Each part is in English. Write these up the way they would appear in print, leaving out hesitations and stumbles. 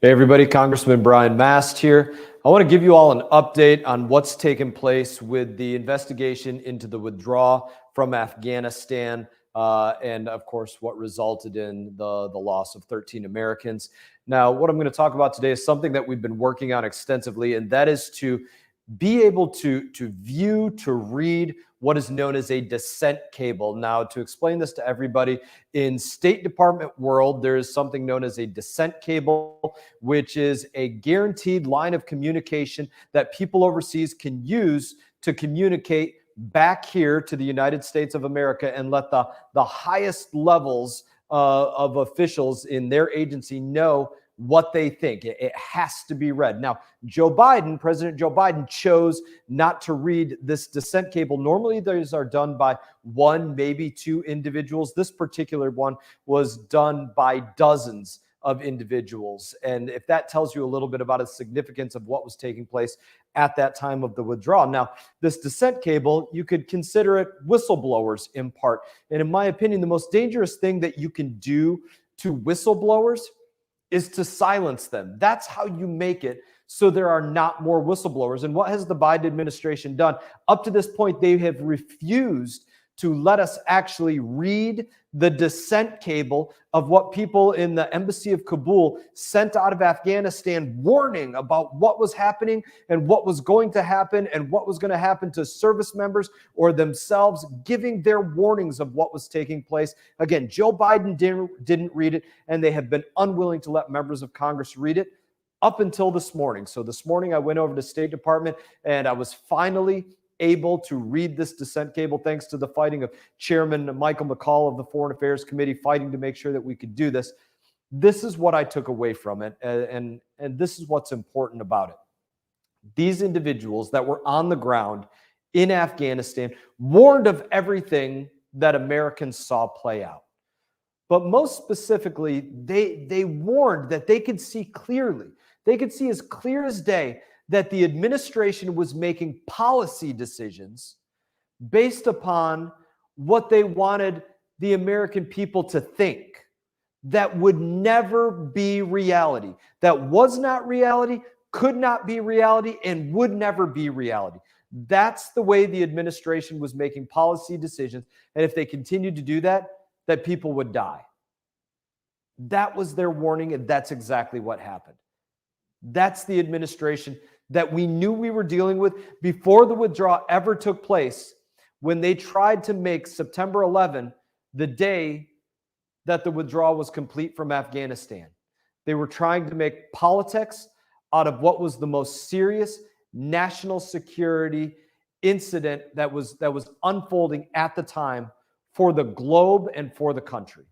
Hey everybody, Congressman Brian Mast here. I want to give you all an update on what's taken place with the investigation into the withdrawal from Afghanistan and of course what resulted in the loss of 13 Americans. Now, what I'm going to talk about today is something that we've been working on extensively, and that is to be able to view, to read what is known as a dissent cable. Now, to explain this to everybody, in State Department world, there is something known as a dissent cable, which is a guaranteed line of communication that people overseas can use to communicate back here to the United States of America and let the highest levels of officials in their agency know what they think. It has to be read. Now, President Joe Biden chose not to read this dissent cable. Normally, those are done by one, maybe two individuals. This particular one was done by dozens of individuals. And if that tells you a little bit about the significance of what was taking place at that time of the withdrawal. Now, this dissent cable, you could consider it whistleblowers in part. And in my opinion, the most dangerous thing that you can do to whistleblowers is to silence them. That's how you make it so there are not more whistleblowers. And what has the Biden administration done? Up to this point, they have refused to let us actually read the dissent cable of what people in the embassy of Kabul sent out of Afghanistan, warning about what was happening and what was going to happen and what was going to happen to service members or themselves, giving their warnings of what was taking place. Again, Joe Biden didn't read it, and they have been unwilling to let members of Congress read it up until this morning. So this morning I went over to State Department and I was finally able to read this dissent cable, thanks to the fighting of Chairman Michael McCall of the Foreign Affairs Committee, fighting to make sure that we could do this. This is what I took away from it, and this is what's important about it. These individuals that were on the ground in Afghanistan warned of everything that Americans saw play out. But most specifically, they warned that they could see clearly. They could see as clear as day that the administration was making policy decisions based upon what they wanted the American people to think. That would never be reality. That was not reality, could not be reality, and would never be reality. That's the way the administration was making policy decisions. And if they continued to do that, that people would die. That was their warning, and that's exactly what happened. That's the administration that we knew we were dealing with before the withdrawal ever took place, when they tried to make September 11 the day that the withdrawal was complete from Afghanistan. They were trying to make politics out of what was the most serious national security incident that was unfolding at the time for the globe and for the country.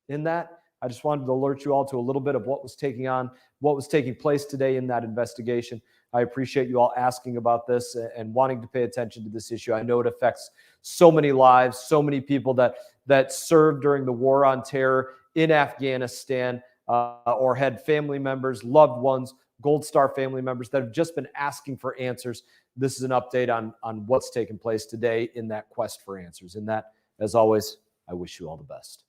In that, I just wanted to alert you all to a little bit of what was taking place today in that investigation. I appreciate you all asking about this and wanting to pay attention to this issue. I know it affects so many lives, so many people that served during the war on terror in Afghanistan or had family members, loved ones, Gold Star family members that have just been asking for answers. This is an update on what's taken place today in that quest for answers. In that, as always, I wish you all the best.